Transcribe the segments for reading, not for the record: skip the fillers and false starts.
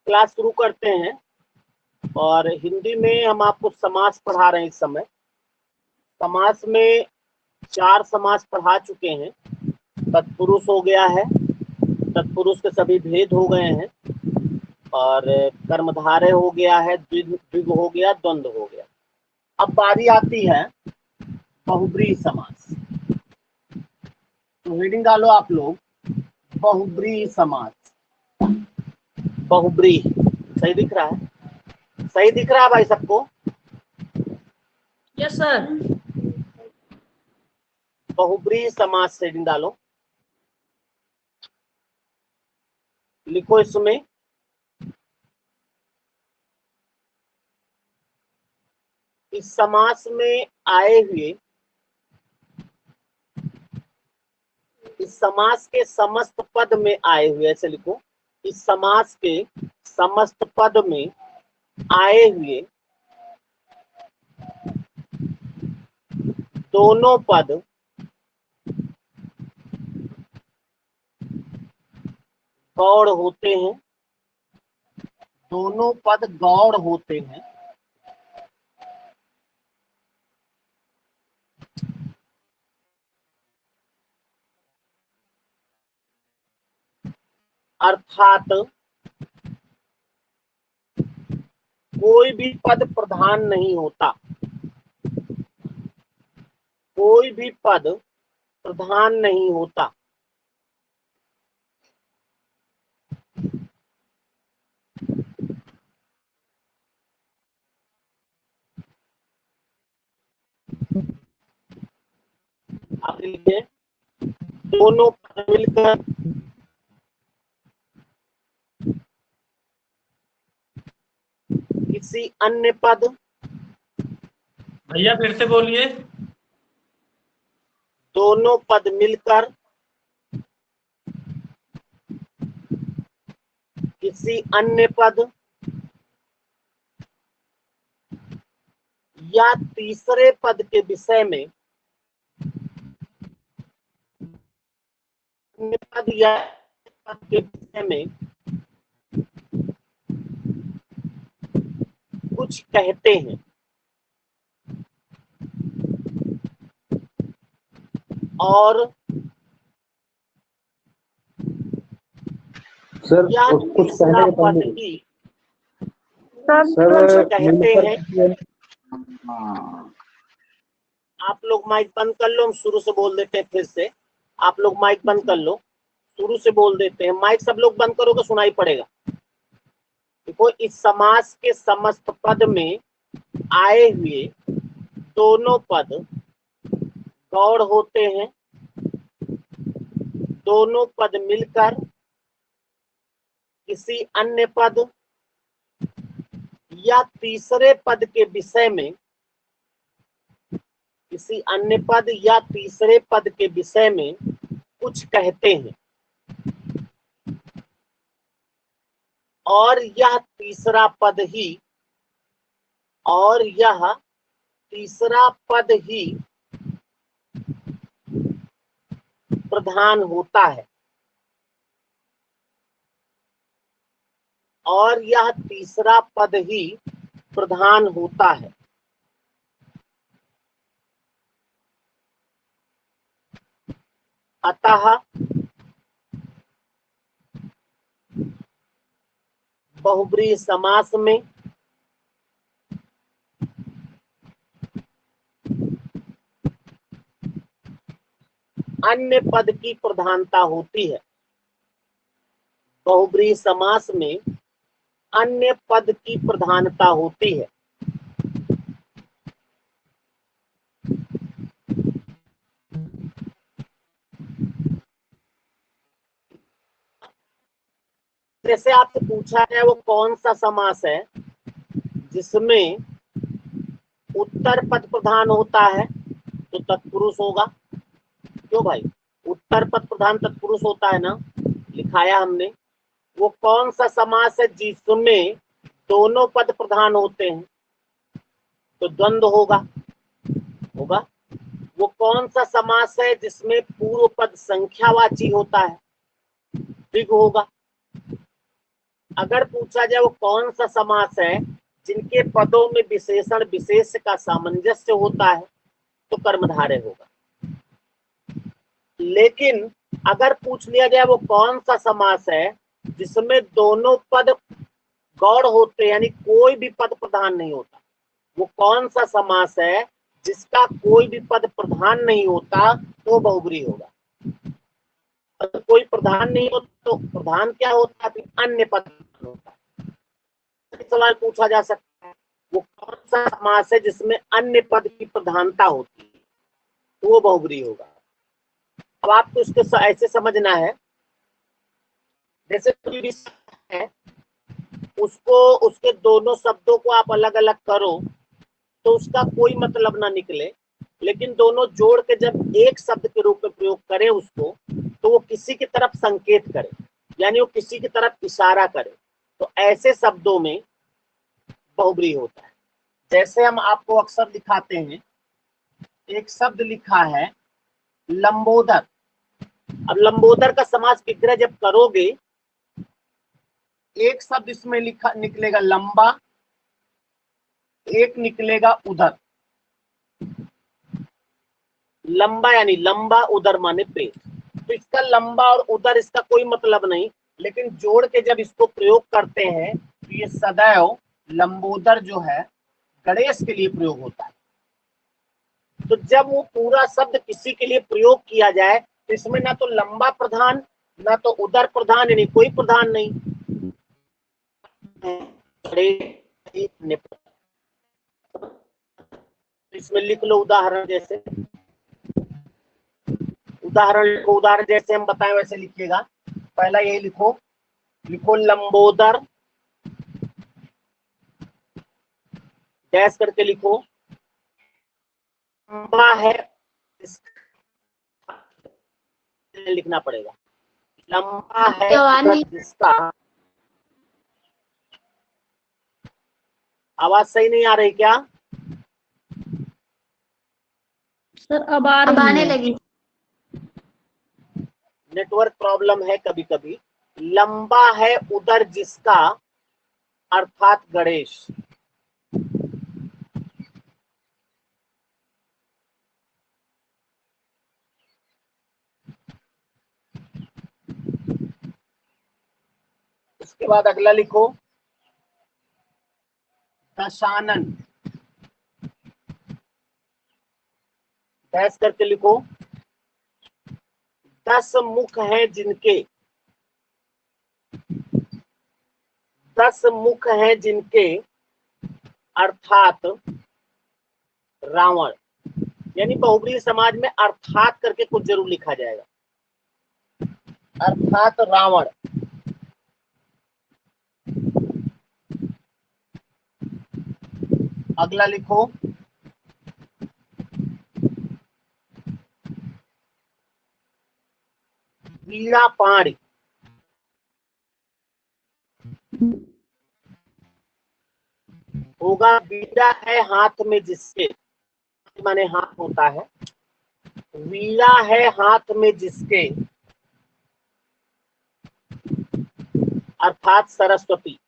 Class शुरू करते हैं। और हिंदी में हम आपको समास पढ़ा रहे हैं। इस समय समास में 4 समास पढ़ा चुके हैं। तत्पुरुष हो गया है, तत्पुरुष के सभी भेद हो गए हैं, और कर्मधारय हो गया है, द्विग हो गया, द्वंद्व हो गया। अब बारी आती है बहुब्रीहि समास। तो हेडिंग डालो आप लोग, बहुब्रीहि समास। बहुब्रीहि सही दिख रहा है? सही दिख रहा है भाई सबको? Yes sir. बहुब्रीहि समास हेडिंग डालो, लिखो इसमें इस समास में आए हुए, इस समास के समस्त पद में आए हुए, ऐसे लिखो, इस समास के समस्त पद में आए हुए दोनों पद गौड़ होते हैं, दोनों पद गौड़ होते हैं। अर्थात कोई भी पद प्रधान नहीं होता, कोई भी पद प्रधान नहीं होता। आप लिखिए, दोनों पद मिलकर किसी अन्य पद, भैया फिर से बोलिए। दोनों पद मिलकर किसी अन्य पद या तीसरे पद के विषय में, अन्य पद या पद के विषय में कुछ कहते हैं, और सर या कुछ तीसरा कहने के पद पहले ही सर कहते हैं। हाँ, आप लोग माइक बंद कर लो, हम शुरू से बोल देते हैं। फिर से आप लोग माइक बंद कर लो, शुरू से बोल देते हैं। माइक सब लोग बंद करोगे सुनाई पड़ेगा। देखो, इस समास के समस्त पद में आए हुए दोनों पद गौड़ होते हैं, दोनों पद मिलकर किसी अन्य पद या तीसरे पद के विषय में, किसी अन्य पद या तीसरे पद के विषय में कुछ कहते हैं, और यह तीसरा पद ही, और यह तीसरा पद ही प्रधान होता है, और यह तीसरा पद ही प्रधान होता है। अतः बहुब्रीहि समास में अन्य पद की प्रधानता होती है। बहुब्रीहि समास में अन्य पद की प्रधानता होती है। जैसे आपसे पूछा है वो कौन सा समास है जिसमें उत्तर पद प्रधान होता है, तो तत्पुरुष होगा। क्यों भाई? उत्तर पद प्रधान तत्पुरुष होता है ना, लिखाया हमने। वो कौन सा समास है जिसमें दोनों पद प्रधान होते हैं, तो द्वंद्व होगा। होगा। वो कौन सा समास है जिसमें पूर्व पद संख्यावाची होता है, द्विग होगा। अगर पूछा जाए वो कौन सा समास है जिनके पदों में विशेषण विशेष का सामंजस्य होता है, तो कर्मधारय होगा। लेकिन अगर पूछ लिया जाए वो कौन सा समास है जिसमें दोनों पद गौड़ होते, यानी कोई भी पद प्रधान नहीं होता, वो कौन सा समास है जिसका कोई भी पद प्रधान नहीं होता, तो बहुब्री होगा। अगर कोई प्रधान नहीं हो तो प्रधान क्या होता है, अन्य पद होता है। सवाल पूछा जा सकता है वो कौन सा समास है जिसमें अन्य पद की प्रधानता होती है, तो वो बहुब्री होगा। अब आपको इसको ऐसे समझना है, जैसे कोई भी शब्द है उसको उसके दोनों शब्दों को आप अलग अलग करो तो उसका कोई मतलब ना निकले, लेकिन दोनों जोड़ के जब एक शब्द के रूप में प्रयोग करें उसको, तो वो किसी की तरफ संकेत करे, यानी वो किसी की तरफ इशारा करे, तो ऐसे शब्दों में बहुब्री होता है। जैसे हम आपको अक्सर दिखाते हैं, एक शब्द लिखा है लंबोदर। अब लंबोदर का समास विग्रह जब करोगे, एक शब्द इसमें लिखा निकलेगा लंबा, एक निकलेगा उधर। लंबा यानी लंबा, उदर माने पेट, तो इसका लंबा और उदर इसका कोई मतलब नहीं, लेकिन जोड़ के जब इसको प्रयोग करते हैं तो ये सदैव लंबोदर जो है गणेश के लिए प्रयोग होता है। तो जब वो पूरा शब्द किसी के लिए प्रयोग किया जाए तो इसमें ना तो लंबा प्रधान ना तो उदर प्रधान, यानी कोई प्रधान नहीं। इसमें लिख लो उदाहरण, जैसे उदाहरण जैसे हम बताएं वैसे लिखिएगा। पहला यही लिखो, लिखो लंबोदर, डैश करके लिखो, लंबा है, लिखना पड़ेगा, लंबा है जिसका। आवाज सही नहीं आ रही क्या सर? अब आने लगी। नेटवर्क प्रॉब्लम है कभी कभी। लंबा है उदर जिसका, अर्थात गणेश। उसके बाद अगला लिखो दशानन, डैश करके लिखो, 10 मुख हैं जिनके, 10 मुख हैं जिनके, अर्थात रावण। यानी बहुब्री समाज में अर्थात करके कुछ जरूर लिखा जाएगा, अर्थात रावण। अगला लिखो वीणा पाणी, होगा वीणा है हाथ में जिसके, माने हाथ होता है, वीणा है हाथ में जिसके, अर्थात सरस्वती,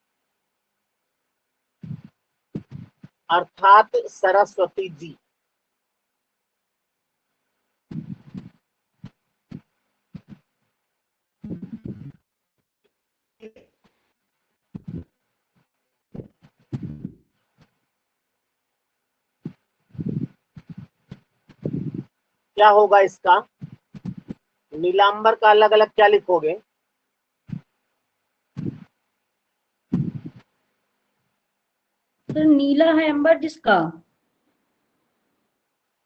अर्थात सरस्वती जी। क्या होगा इसका, नीलांबर का अलग अलग क्या लिखोगे, सर नीला है अंबर जिसका,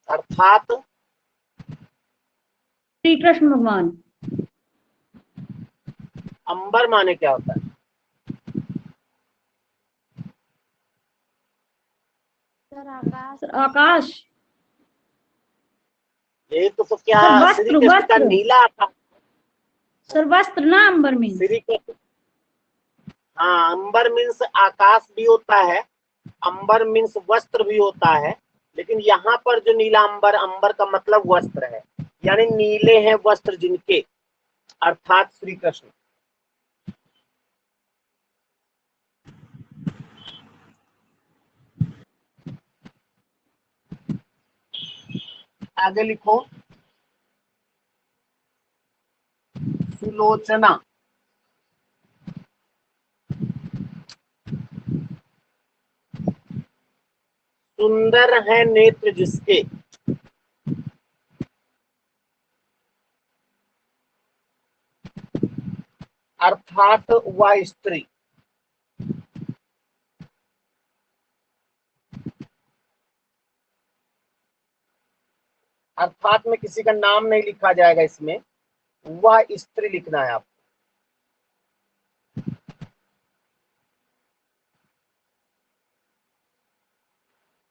अर्थात श्री कृष्ण भगवान। अंबर माने क्या होता है, सर आकाश। सर आकाश। ये तो क्या सर श्री वस्त्र, कृष्ण का वस्त्र। नीला आकाश। सर वस्त्र ना अंबर में। श्री कृष्ण, हाँ अंबर मीन्स आकाश भी होता है, अंबर मीन्स वस्त्र भी होता है, लेकिन यहाँ पर जो नीला अंबर, अंबर का मतलब वस्त्र है, यानी नीले हैं वस्त्र जिनके, अर्थात श्री कृष्ण। आगे लिखो सुलोचना। सुंदर है नेत्र जिसके, अर्थात वह स्त्री। अर्थात में किसी का नाम नहीं लिखा जाएगा, इसमें वह स्त्री लिखना है आपको।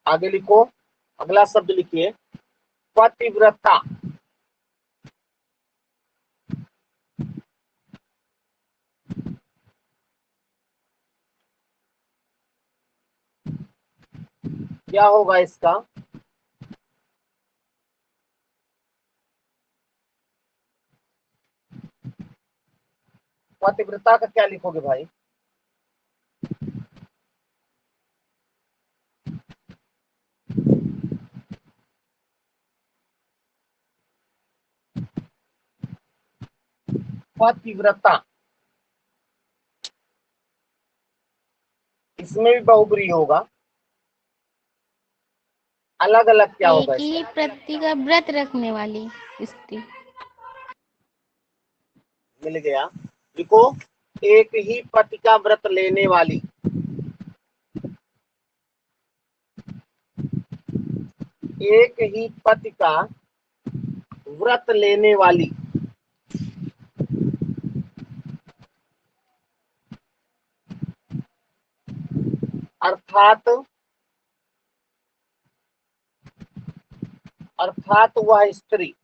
आगे लिखो, अगला शब्द लिखिए पतिव्रता। क्या होगा इसका? पतिव्रता का क्या लिखोगे भाई? पतिव्रता, इसमें भी बहुब्रीहि होगा। अलग अलग क्या होगा एक ही इसका? पति का व्रत रखने वाली स्त्री। मिल गया। लिखो एक ही पति का व्रत लेने वाली। एक ही पति का व्रत लेने वाली। अर्थात वह स्त्री।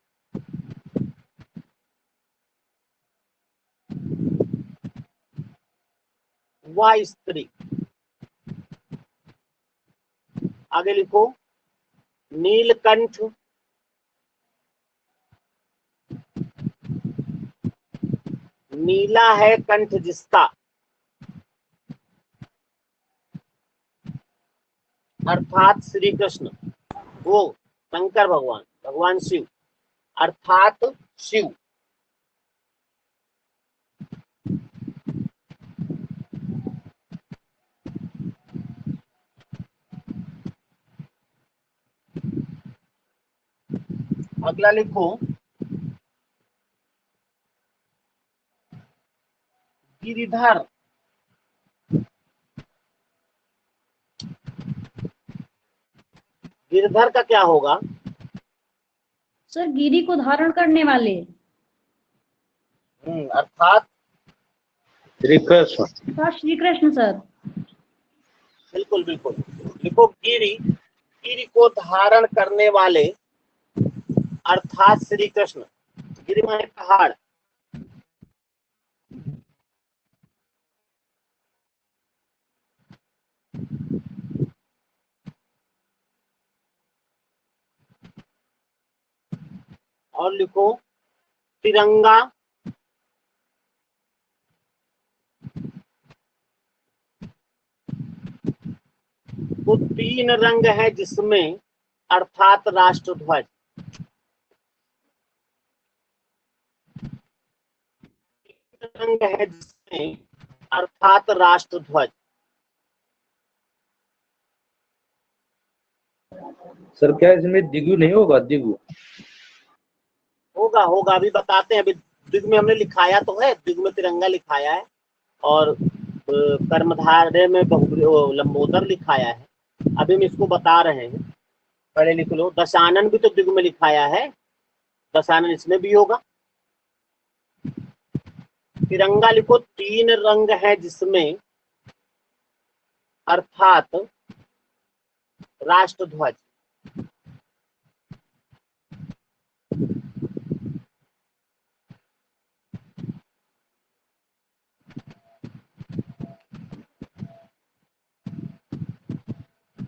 वह स्त्री। आगे लिखो नीलकंठ। नीला है कंठ जिसका, अर्थात श्री कृष्ण, वो शंकर भगवान, भगवान शिव, अर्थात शिव। अगला लिखो गिरिधर। गिरधर का क्या होगा? सर गिरी को धारण करने वाले। अर्थात श्री कृष्ण। Sir Shri Krishna sir. बिल्कुल बिल्कुल। लिखो गिरी, गिरी को धारण करने वाले, अर्थात श्री कृष्ण। गिरी माने पहाड़। और लिखो तिरंगा। वो 3 रंग है जिसमें, अर्थात राष्ट्रध्वज। रंग है जिसमें, अर्थात राष्ट्रध्वज। सर क्या इसमें दिगु नहीं होगा? दिगु होगा होगा, अभी बताते हैं। अभी दिग में हमने लिखाया तो है, दिग में तिरंगा लिखाया है, और कर्मधारय में लंबोदर लिखाया है। अभी हम इसको बता रहे हैं, पहले लिख लो। दशानन भी तो दिग में लिखाया है, दशानन इसमें भी होगा। तिरंगा लिखो 3 रंग है जिसमें, अर्थात राष्ट्रध्वज।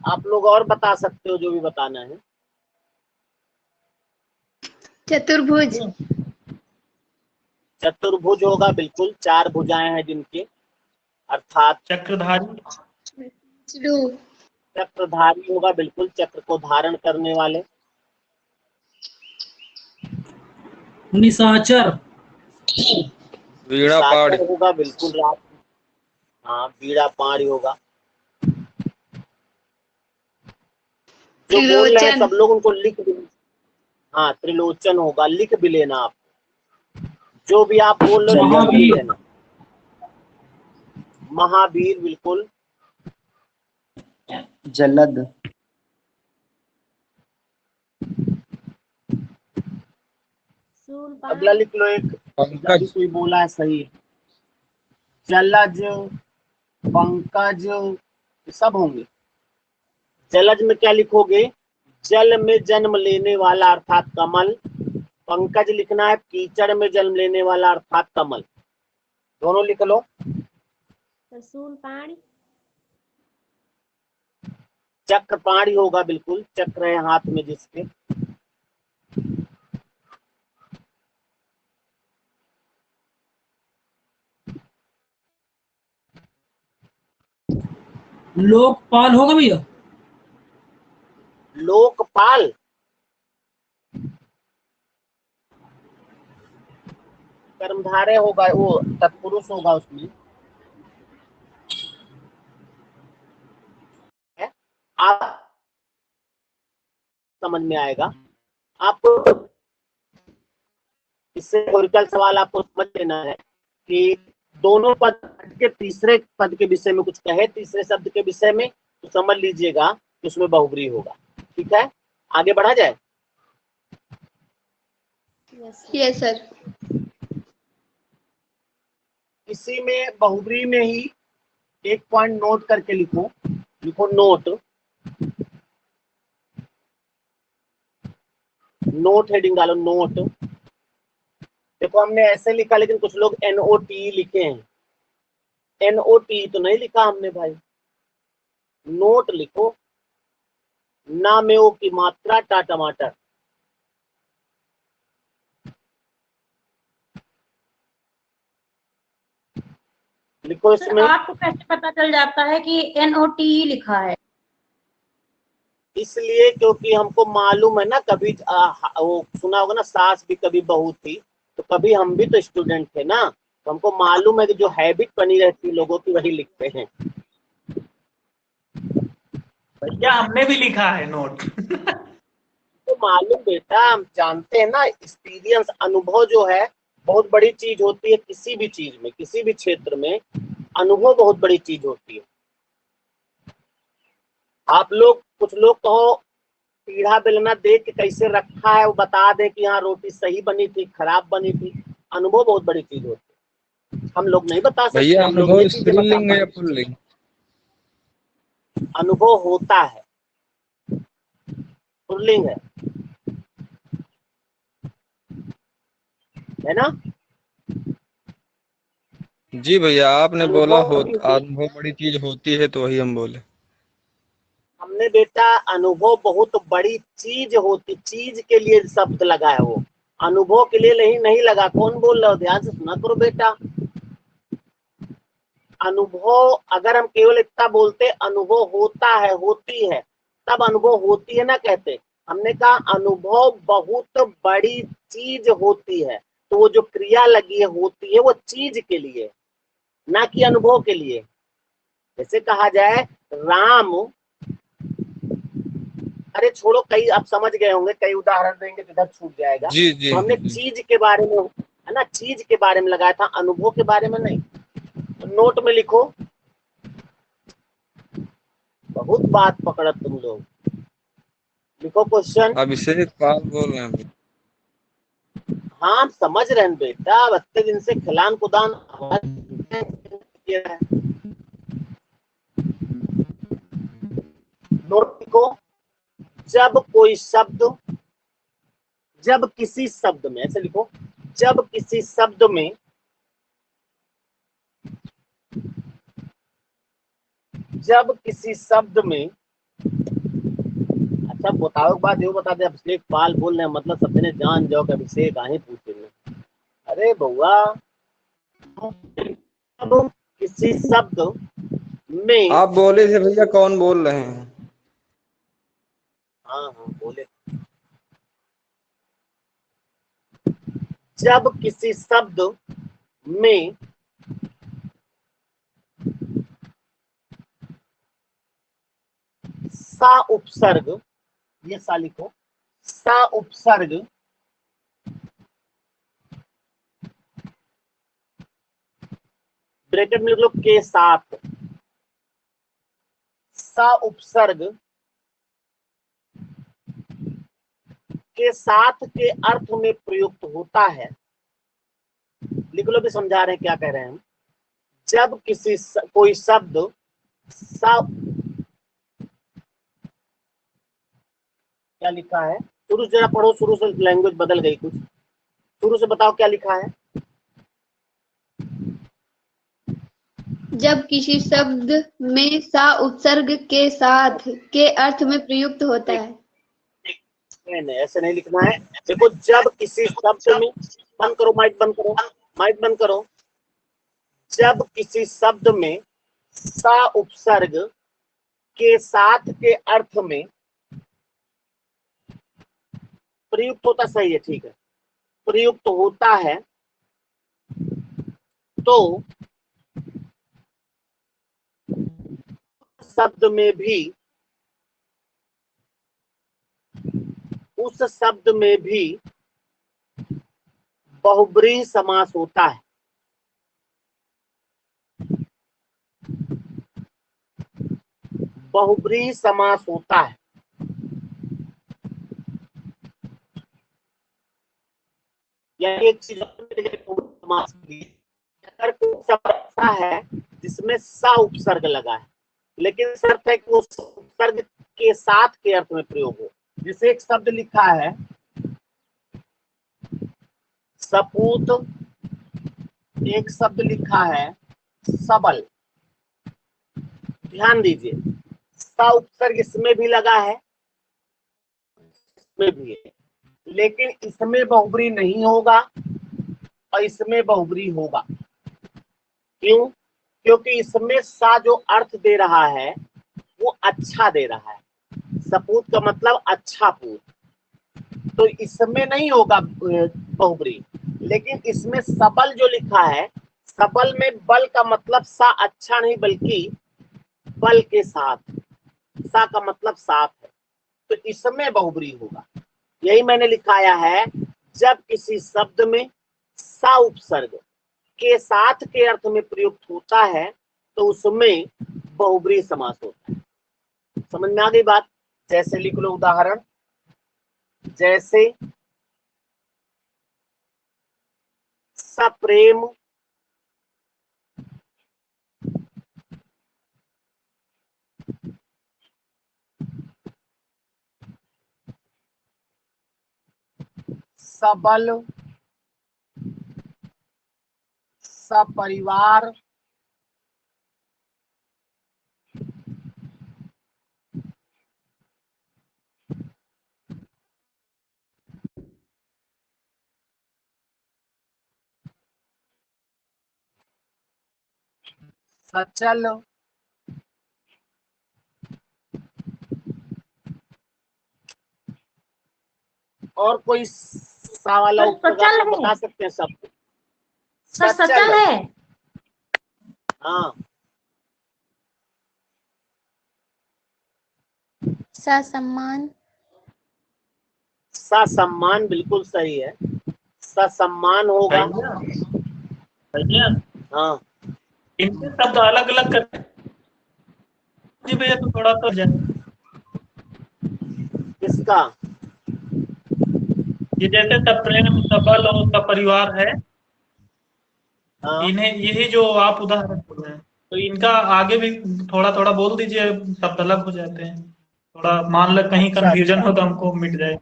आप लोग और बता सकते हो जो भी बताना है। चतुर्भुज। चतुर्भुज होगा, बिल्कुल 4 भुजाएं हैं जिनके, अर्थात चक्रधारी। चक्रधारी होगा, बिल्कुल चक्र को धारण करने वाले। निशाचर। वीणा पाड़। निशाचर होगा बिल्कुल रात। हाँ बीड़ा पाड़ी होगा। जो बोल रहे हैं त्रिलोचन। सब लोग उनको लिख भी। हाँ त्रिलोचन होगा, लिख भी लेना आप। जो भी आप बोल रहे हो लिख भी महावीर। लेना। महावीर बिल्कुल। जलद। शूलपाण। अगला लिख लो एक। अभी पंकज। कोई बोला है सही। जलज, पंकज, ये सब होंगे। जलज में क्या लिखोगे? जल में जन्म लेने वाला अर्थात कमल। पंकज लिखना है कीचड़ में जन्म लेने वाला अर्थात कमल। दोनों लिख लो। सर शूलपाण। चक्रपाणी होगा बिल्कुल, चक्र है हाथ में जिसके। लोकपाल होगा भैया। लोकपाल। कर्मधारय होगा, वो तत्पुरुष होगा उसमें। है? आप समझ में आएगा आपको। इससे हिस्टोरिकल सवाल आपको समझ लेना है कि दोनों पद के तीसरे पद के विषय में कुछ कहे, तीसरे शब्द के विषय में, तो समझ लीजिएगा कि उसमें बहुब्री होगा। ठीक है, आगे बढ़ा जाए। Yes sir. इसी में बहुब्री में ही एक पॉइंट नोट करके लिखो। लिखो नोट। नोट हेडिंग डालो नोट। देखो हमने ऐसे लिखा लेकिन कुछ लोग NOT लिखे हैं। NOT तो नहीं लिखा हमने भाई, नोट लिखो। ना में ओ की मात्रा, टा टमाटर। लिखो सर इसमें। आपको कैसे पता चल जाता है कि NOT लिखा है? इसलिए क्योंकि हमको मालूम है ना, कभी वो सुना होगा ना, सास भी कभी बहू थी, तो कभी हम भी तो स्टूडेंट थे ना, तो हमको मालूम है कि जो हैबिट बनी रहती है लोगों की वही लिखते हैं। भैया हमने भी लिखा है नोट। तो मालूम बेटा, हम जानते हैं ना, एक्सपीरियंस, अनुभव जो है बहुत बड़ी चीज होती है। किसी भी चीज में, किसी भी क्षेत्र में अनुभव बहुत बड़ी चीज होती है। आप लोग, कुछ लोग कहो पीढ़ा बेलना देख के कैसे रखा है वो बता दे कि हाँ रोटी सही बनी थी खराब बनी थी। अनुभव बहुत बड़ी चीज होती है, हम लोग नहीं बता सकते, भैया हम लोग ये अनुभव चीजें बता स्त्रीलिंग है या पाएंगे। पुल्लिंग? अनुभव होता है, पुल्लिंग है ना। जी भैया आपने बोला अनुभव हो किसी, अनुभव बड़ी चीज होती है तो वही हम बोले। हमने बेटा अनुभव बहुत बड़ी चीज होती, चीज के लिए शब्द लगा है वो, अनुभव के लिए नहीं नहीं लगा। कौन बोल रहा हो, ध्यान से सुना करो बेटा। अनुभव अगर हम केवल इतना बोलते अनुभव होता है, होती है, तब अनुभव होती है ना कहते। हमने कहा अनुभव बहुत बड़ी चीज होती है, तो वो जो क्रिया लगी है होती है वो चीज के लिए, ना कि अनुभव के लिए। जैसे कहा जाए राम, अरे छोड़ो, कई आप समझ गए होंगे, कई उदाहरण देंगे तो इधर छूट जाएगा। जी जी तो हमने जी। चीज के बारे में, है ना, चीज के बारे में लगाया था, अनुभव के बारे में नहीं। तो नोट में लिखो। बहुत बात पकड़ा तुम लोग। लिखो क्वेश्चन। अभिषेक पाल बोल रहे हैं। हाँ हम समझ रहे हैं बेटा, अब इतने दिन से खिलान कुदान किया है। नोट लिखो। जब कोई शब्द, जब किसी शब्द में, ऐसे लिखो, जब किसी शब्द में, जब किसी शब्द में, अच्छा बताओ एक बात, यो बता दे, अभिषेक पाल बोल रहे हैं मतलब सब जने जान जाओ कि अभिषेक आए पूछ रहे। अरे बउआ, जब किसी शब्द में, आप बोले थे भैया कौन बोल रहे हैं? हाँ हाँ बोले, जब किसी शब्द में सा उपसर्ग, ये सा लिखो, सा उपसर्ग ब्रैकेट में लिख लो के साथ, सा उपसर्ग के साथ के अर्थ में प्रयुक्त होता है। लिख लो, भी समझा रहे हैं क्या कह रहे हैं हम। जब कोई शब्द सा, क्या लिखा है, शुरू से जरा पढ़ो, शुरू से लैंग्वेज बदल गई कुछ, शुरू से बताओ क्या लिखा है। जब किसी शब्द में सा उपसर्ग के साथ के अर्थ में प्रयुक्त होता है। नहीं, ऐसे नहीं लिखना है। देखो, जब किसी शब्द में, बंद करो माइक, बंद करो माइक, बंद करो। जब किसी शब्द में सा उपसर्ग के साथ के अर्थ में प्रयुक्त होता, सही है, ठीक है, प्रयुक्त होता है, तो शब्द में भी, उस शब्द में भी बहुब्रीहि समास होता है। बहुब्रीहि समास होता है। यानी एक चीज समास की, अगर कोई शब्द ऐसा है जिसमें सा उपसर्ग लगा है, लेकिन शर्त है कि उस उपसर्ग के साथ के अर्थ में प्रयोग हो। जैसे एक शब्द लिखा है सपूत, एक शब्द लिखा है सबल, ध्यान दीजिए, सा उपसर्ग इसमें भी लगा है, इसमें भी है, लेकिन इसमें बहुब्रीहि नहीं होगा और इसमें बहुब्रीहि होगा। क्यों? क्योंकि इसमें सा जो अर्थ दे रहा है वो अच्छा दे रहा है, सपूत का मतलब अच्छा पूत, तो इसमें नहीं होगा बहुब्रीहि। लेकिन इसमें सबल जो लिखा है, सबल में बल का मतलब सा अच्छा नहीं बल्कि बल के साथ, सा का मतलब साथ है, तो इसमें बहुब्रीहि होगा। यही मैंने लिखाया है, जब किसी शब्द में सा उपसर्ग के साथ के अर्थ में प्रयुक्त होता है तो उसमें बहुब्रीहि समास होता है। समझ में आ गई बात? जैसे लिख लो उदाहरण, जैसे सप्रेम सबल सपरिवार सचल और कोई सा वाला उपसर्ग आप लोग बता सकते हैं सब? सचल है। हाँ, ससम्मान। ससम्मान बिल्कुल सही है, ससम्मान होगा। भैया हाँ, इनके शब्द अलग अलग करते हैं जी भैया, तो थोड़ा तो जाए। किसका? ये जैसे सप्रेम, सबल और सपरिवार है, हाँ, इन्हें यही जो आप उदाहरण बोल रहे हैं, तो इनका आगे भी थोड़ा थोड़ा बोल दीजिए, शब्द अलग हो जाते हैं। थोड़ा मान लो कहीं अच्छा, कंफ्यूजन अच्छा। हो तो हमको मिट जाए।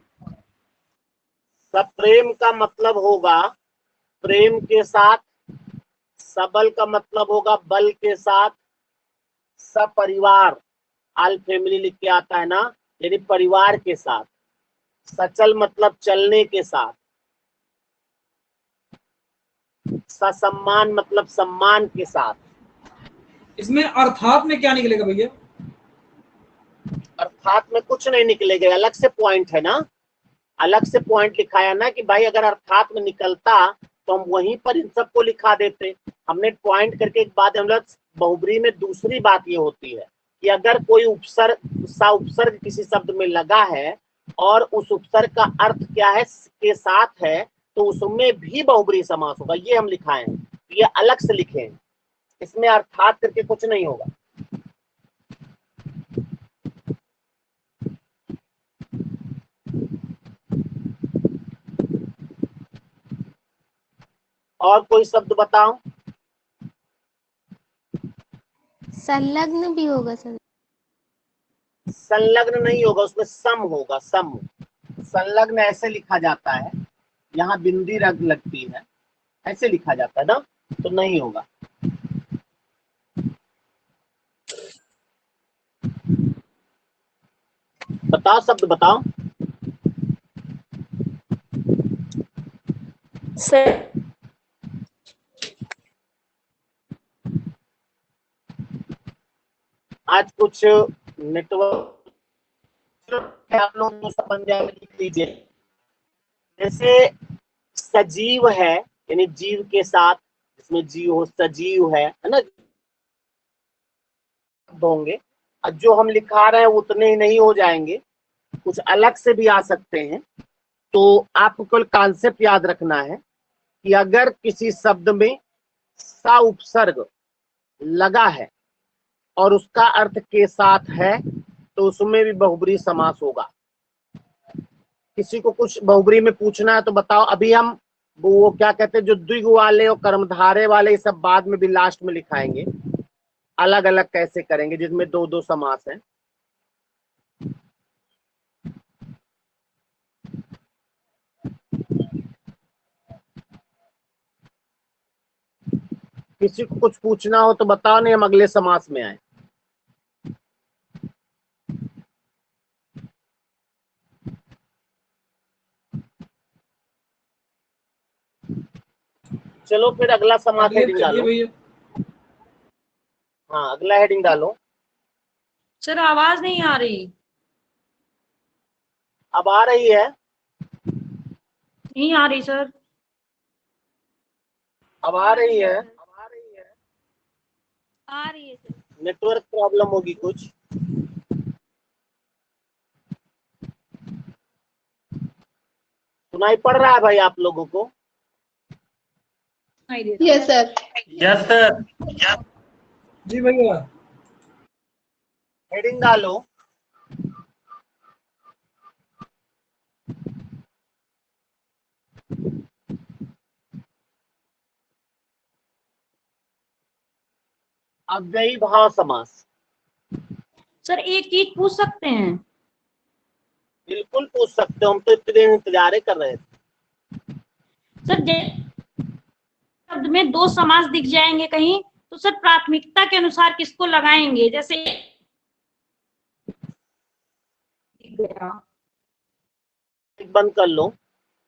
सप्रेम का मतलब होगा प्रेम के साथ, सबल का मतलब होगा बल के साथ, सपरिवार आल फैमिली लिख के आता है ना, यानी परिवार के साथ, सचल मतलब चलने के साथ, ससम्मान मतलब सम्मान के साथ। इसमें अर्थात में क्या निकलेगा भैया? अर्थात में कुछ नहीं निकलेगा, अलग से पॉइंट है ना, अलग से पॉइंट लिखाया ना कि भाई अगर अर्थात में निकलता तो हम वहीं पर इन सबको लिखा देते। हमने पॉइंट करके एक बात, मतलब बहुब्री में दूसरी बात ये होती है कि अगर कोई उपसर्ग सा उपसर्ग किसी शब्द में लगा है और उस उपसर्ग का अर्थ क्या है के साथ है तो उसमें भी बहुब्री समास होगा। ये हम लिखाए हैं, ये अलग से लिखे हैं, इसमें अर्थात करके कुछ नहीं होगा। और कोई शब्द बताओ। संलग्न भी होगा सर? संलग्न नहीं होगा, उसमें सम होगा। सम संलग्न ऐसे लिखा जाता है, यहाँ बिंदी रग लगती है, ऐसे लिखा जाता है ना, तो नहीं होगा। बताओ शब्द बताओ। सर आज कुछ नेटवर्क आप लोग को समझ जाए लिख लीजिए। जैसे सजीव है, यानी जीव के साथ, जिसमें जीव हो, सजीव है ना, होंगे। और जो हम लिखा रहे हैं उतने ही नहीं हो जाएंगे, कुछ अलग से भी आ सकते हैं। तो आपको केवल कॉन्सेप्ट याद रखना है कि अगर किसी शब्द में सा उपसर्ग लगा है और उसका अर्थ के साथ है तो उसमें भी बहुब्री समास होगा। किसी को कुछ बहुब्री में पूछना है तो बताओ। अभी हम वो क्या कहते हैं, जो द्विग वाले और कर्मधारे वाले, ये सब बाद में भी लास्ट में लिखाएंगे, अलग अलग कैसे करेंगे जिसमें दो दो समास है। किसी को कुछ पूछना हो तो बताओ, नहीं हम अगले समास में आए। चलो फिर अगला समास हेडिंग डालो। हाँ अगला हेडिंग डालो। सर आवाज नहीं आ रही। अब आ रही है? नहीं आ रही सर। अब आ रही है? आ रही है सर। नेटवर्क प्रॉब्लम होगी कुछ। सुनाई पड़ रहा है भाई आप लोगों को? Yes sir. Yes sir. जी भैया। हेडिंग डालो। अव्ययी भाव समास। सर एक चीज पूछ सकते हैं? बिल्कुल पूछ सकते हो, हम तो इतने दिन इंतजार कर रहे थे। सर शब्द में दो समास दिख जाएंगे कहीं तो सर प्राथमिकता के अनुसार किसको लगाएंगे? जैसे दिख गया बंद कर लो।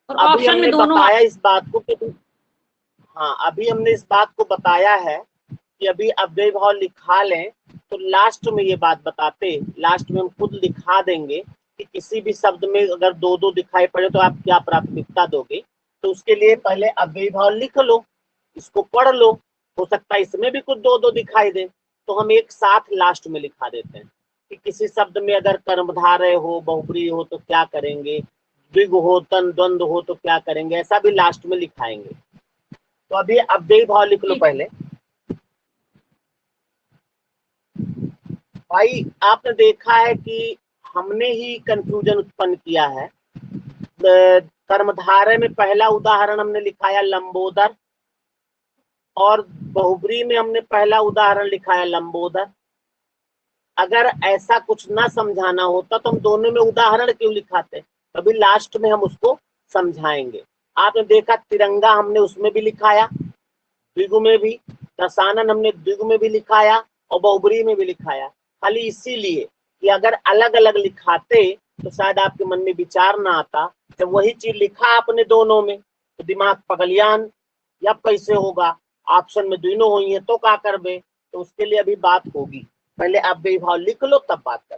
और अभी ऑप्शन में हमने दोनों बताया इस बात को कि हाँ, अभी हमने इस बात को बताया है कि अभी अव्ययी भाव लिखा लें तो लास्ट में ये बात बताते, लास्ट में हम खुद लिखा देंगे कि किसी भी शब्द में अगर दो दो दिखाई पड़े तो आप क्या प्राथमिकता दोगे। तो उसके लिए पहले अव्ययी भाव लिख लो, इसको पढ़ लो, हो सकता है इसमें भी कुछ दो दो दिखाई दे, तो हम एक साथ लास्ट में लिखा देते हैं कि किसी शब्द में अगर कर्मधारय हो, बहुब्री हो तो क्या करेंगे, द्विग हो, तन द्वंद्व हो तो क्या करेंगे, ऐसा भी लास्ट में लिखाएंगे। तो अभी अव्ययी भाव लिख लो पहले। भाई आपने देखा है कि हमने ही कंफ्यूजन उत्पन्न किया है। कर्मधारय में पहला उदाहरण हमने लिखाया लंबोदर और बहुब्री में हमने पहला उदाहरण लिखाया लंबोदर। अगर ऐसा कुछ ना समझाना होता तो हम दोनों में उदाहरण क्यों लिखाते, अभी लास्ट में हम उसको समझाएंगे। आपने देखा तिरंगा हमने उसमें भी लिखाया, द्विगु में भी, दशानन हमने द्विगु में भी लिखाया और बहुब्री में भी लिखाया, खाली इसीलिए कि अगर अलग अलग लिखाते तो शायद आपके मन में विचार ना आता। जब वही चीज लिखा आपने दोनों में तो दिमाग पगलियान या कैसे होगा, ऑप्शन में दोनों हुई है तो क्या करबे। तो उसके लिए अभी बात होगी, पहले आप अव्ययी भाव लिख लो तब बात कर।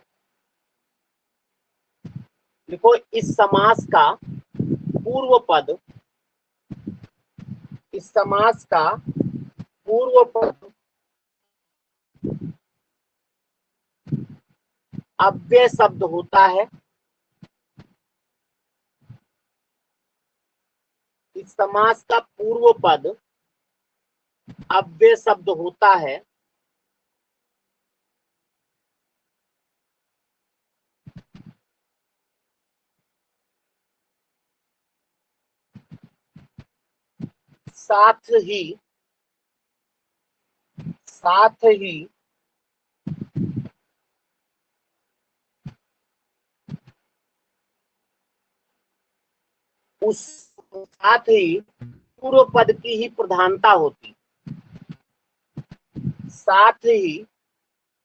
देखो इस समास का पूर्व पद, इस समास का पूर्व पद अव्यय शब्द होता है। इस समास का पूर्व पद अव्यय शब्द होता है। साथ ही पूर्व पद की ही प्रधानता होती, साथ ही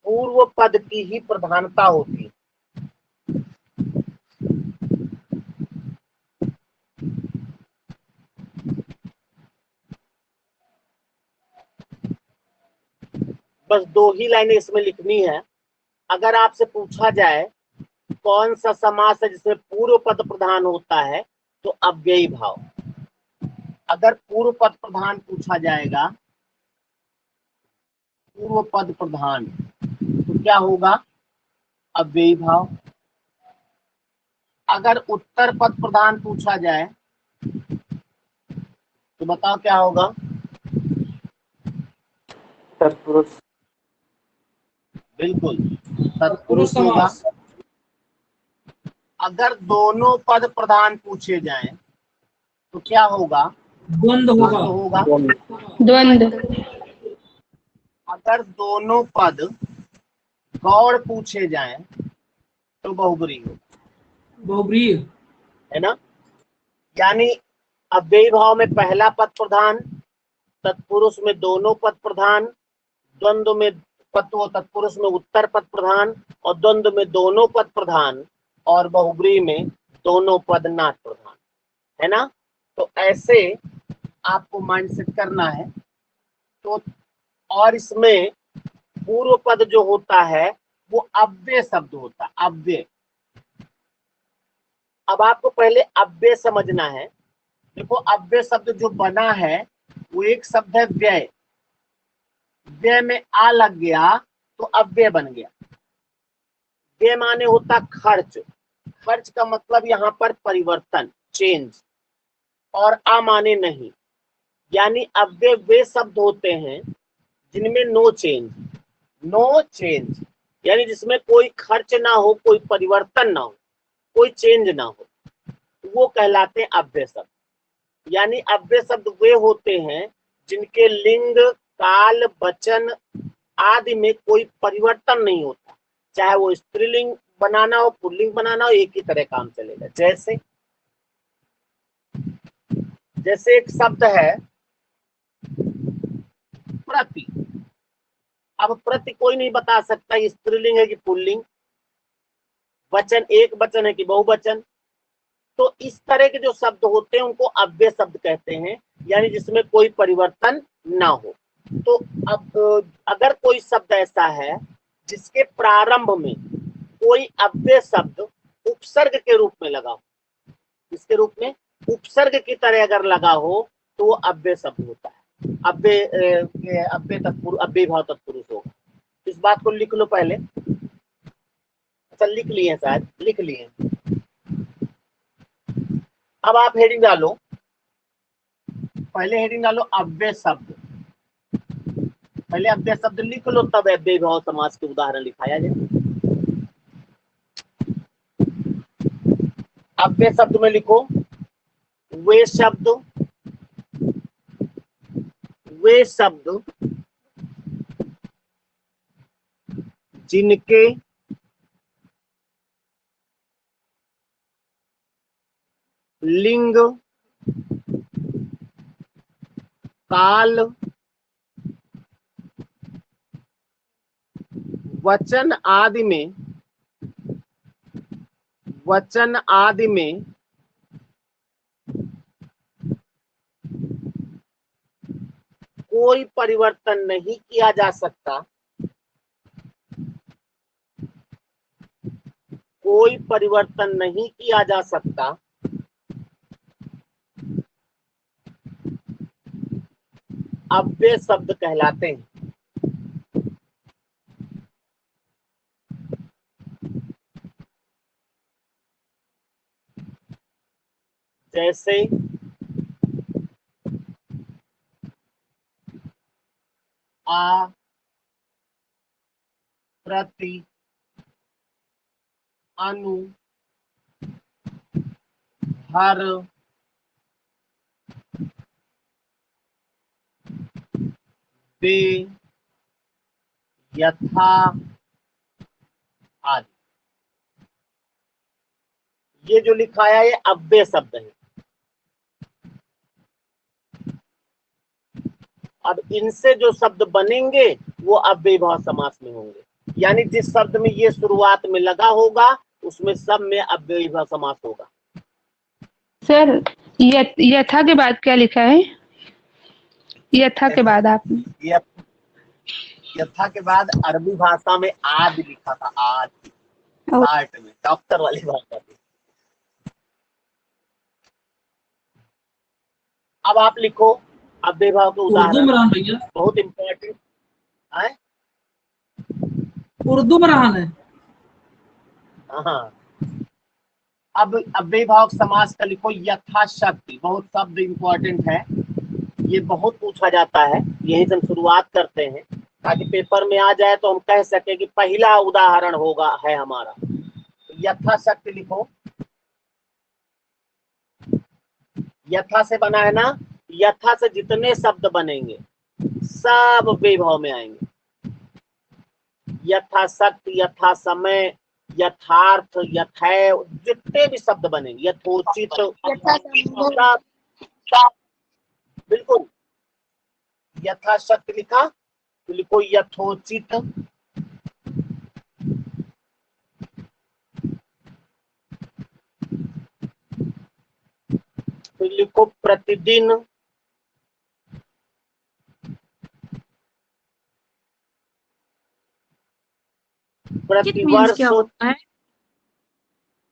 पूर्व पद की ही प्रधानता होती। बस 2 ही लाइनें इसमें लिखनी है। अगर आपसे पूछा जाए कौन सा समास है जिसमें पूर्व पद प्रधान होता है, तो अव्ययी भाव। अगर पूर्व पद प्रधान पूछा जाएगा, पूर्व पद प्रधान, तो क्या होगा? अव्ययी भाव। अगर उत्तर पद प्रधान पूछा जाए तो बताओ क्या होगा? तत्पुरुष। बिल्कुल, तत्पुरुष तत्पुरुष होगा। समास। अगर दोनों पद प्रधान पूछे जाएं तो क्या होगा? द्वंद्व होगा। होगा। द्वंद्व। अगर दोनों पद गौड़ पूछे जाएं तो बहुब्रीहि होगा, बहुब्रीहि। है ना? यानी अव्ययी भाव में पहला पद प्रधान, तत्पुरुष में दोनों पद प्रधान, द्वंद्व में तत्पुरुष में उत्तर पद प्रधान, और द्वंद्व में दोनों पद प्रधान, और बहुब्रीहि में दोनों पद नाट प्रधान, है ना? तो ऐसे आपको माइंड सेट करना है। तो और इसमें पूर्व पद जो होता है वो अव्यय शब्द होता है, अव्यय। अब आपको पहले अव्यय समझना है। देखो अव्यय शब्द जो बना है वो एक शब्द है व्यय। व्यय में आ लग गया तो अव्यय बन गया। व्यय माने होता खर्च, खर्च का मतलब यहाँ पर परिवर्तन, चेंज, और आ माने नहीं। यानी अव्यय वे शब्द होते हैं जिनमें नो चेंज, नो चेंज, यानी जिसमें कोई खर्च ना हो, कोई परिवर्तन ना हो, कोई चेंज ना हो, वो कहलाते हैं अव्यय शब्द। यानी अव्यय शब्द वे होते हैं जिनके लिंग, काल, वचन आदि में कोई परिवर्तन नहीं होता। चाहे वो स्त्रीलिंग बनाना हो, पुल्लिंग बनाना हो, एक ही तरह काम चलेगा। जैसे एक शब्द है प्रति। अब प्रति कोई नहीं बता सकता ये स्त्रीलिंग है कि पुल्लिंग, वचन एक वचन है कि बहुवचन। तो इस तरह के जो शब्द होते हैं उनको अव्यय शब्द कहते हैं, यानी जिसमें कोई परिवर्तन ना हो। तो अब अगर कोई शब्द ऐसा है जिसके प्रारंभ में कोई अव्यय शब्द उपसर्ग के रूप में लगा हो, इसके रूप में उपसर्ग की तरह अगर लगा हो तो वो अव्यय शब्द होता है। अव्यय भाव तत्पुरुष होगा। इस बात को लिख लो पहले। अच्छा लिख लिए, शायद लिख लिए। अब आप हेडिंग डालो, पहले हेडिंग डालो अव्यय शब्द। पहले अव्यय शब्द लिख लो, तब अव्यय भाव समास के उदाहरण लिखाया जाए। अव्यय शब्द में लिखो वे शब्द जिनके लिंग, काल, वचन आदि में कोई परिवर्तन नहीं किया जा सकता, कोई परिवर्तन नहीं किया जा सकता, अव्यय शब्द कहलाते हैं। जैसे आ, प्रति, अनु, हर, वे, यथा आदि। ये जो लिखा है ये अव्यय शब्द है। अब इनसे जो शब्द बनेंगे वो अव्ययीभाव समास में होंगे, यानी जिस शब्द में ये शुरुआत में लगा होगा उसमें सब में अव्ययीभाव समास होगा। सर यथा के बाद क्या लिखा है? यथा के बाद आपने यथा के बाद अरबी भाषा में आदि लिखा था, आदि स्टार्ट में, डॉक्टर वाली भाषा थी। अब आप लिखो अव्ययीभाव के उर्दू में उदाहरण, रहन भैया, बहुत इंपॉर्टेंट है। उर्दू में रहन है। हाँ, अब अव्ययीभाव समास का लिखो यथाशक्ति। बहुत शब्द इंपॉर्टेंट है, ये बहुत पूछा जाता है, यही से हम शुरुआत करते हैं ताकि पेपर में आ जाए तो हम कह सके कि पहला उदाहरण होगा है हमारा। यथाशक्ति लिखो, यथा से बना है ना, यथा से जितने शब्द बनेंगे सब अव्ययीभाव में आएंगे। यथाशक्ति, यथा समय, यथार्थ, यथैव, जितने भी शब्द बनेंगे, यथोचित, बिल्कुल। यथाशक्ति लिखा तो लिखो यथोचित, फिर लिखो प्रतिदिन, प्रतिवर्ष, क्या होता है?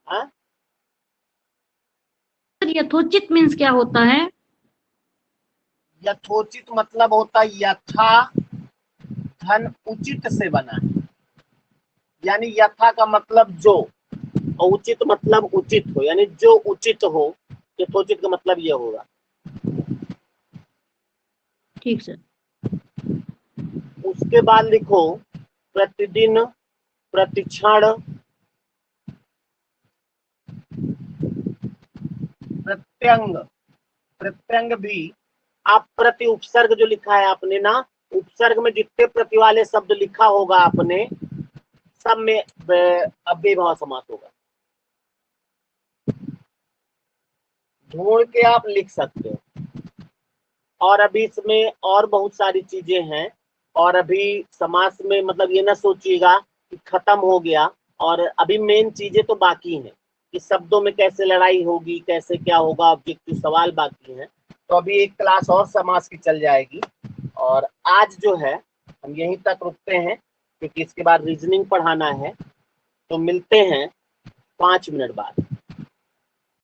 हाँ? यथोचित मीन्स क्या होता है? यथोचित मतलब होता है यथा धन उचित से बना है, यानी यथा का मतलब जो, और उचित मतलब उचित हो, यानी जो उचित हो। यथोचित का मतलब ये होगा। ठीक सर। उसके बाद लिखो प्रतिदिन, प्रतिक्षण, प्रत्यंग। प्रत्यंग भी आप प्रति उपसर्ग जो लिखा है आपने ना, उपसर्ग में जितने प्रति वाले शब्द लिखा होगा आपने सब में अव्ययीभाव समास होगा। ढूंढ के आप लिख सकते हो। और अभी इसमें और बहुत सारी चीजें हैं, और अभी समास में मतलब ये ना सोचिएगा कि खत्म हो गया, और अभी मेन चीजें तो बाकी हैं कि शब्दों में कैसे लड़ाई होगी, कैसे क्या होगा, ऑब्जेक्टिव सवाल बाकी हैं। तो अभी एक क्लास और समास की चल जाएगी, और आज जो है हम यहीं तक रुकते हैं क्योंकि इसके बाद रीजनिंग पढ़ाना है। तो मिलते हैं 5 मिनट बाद।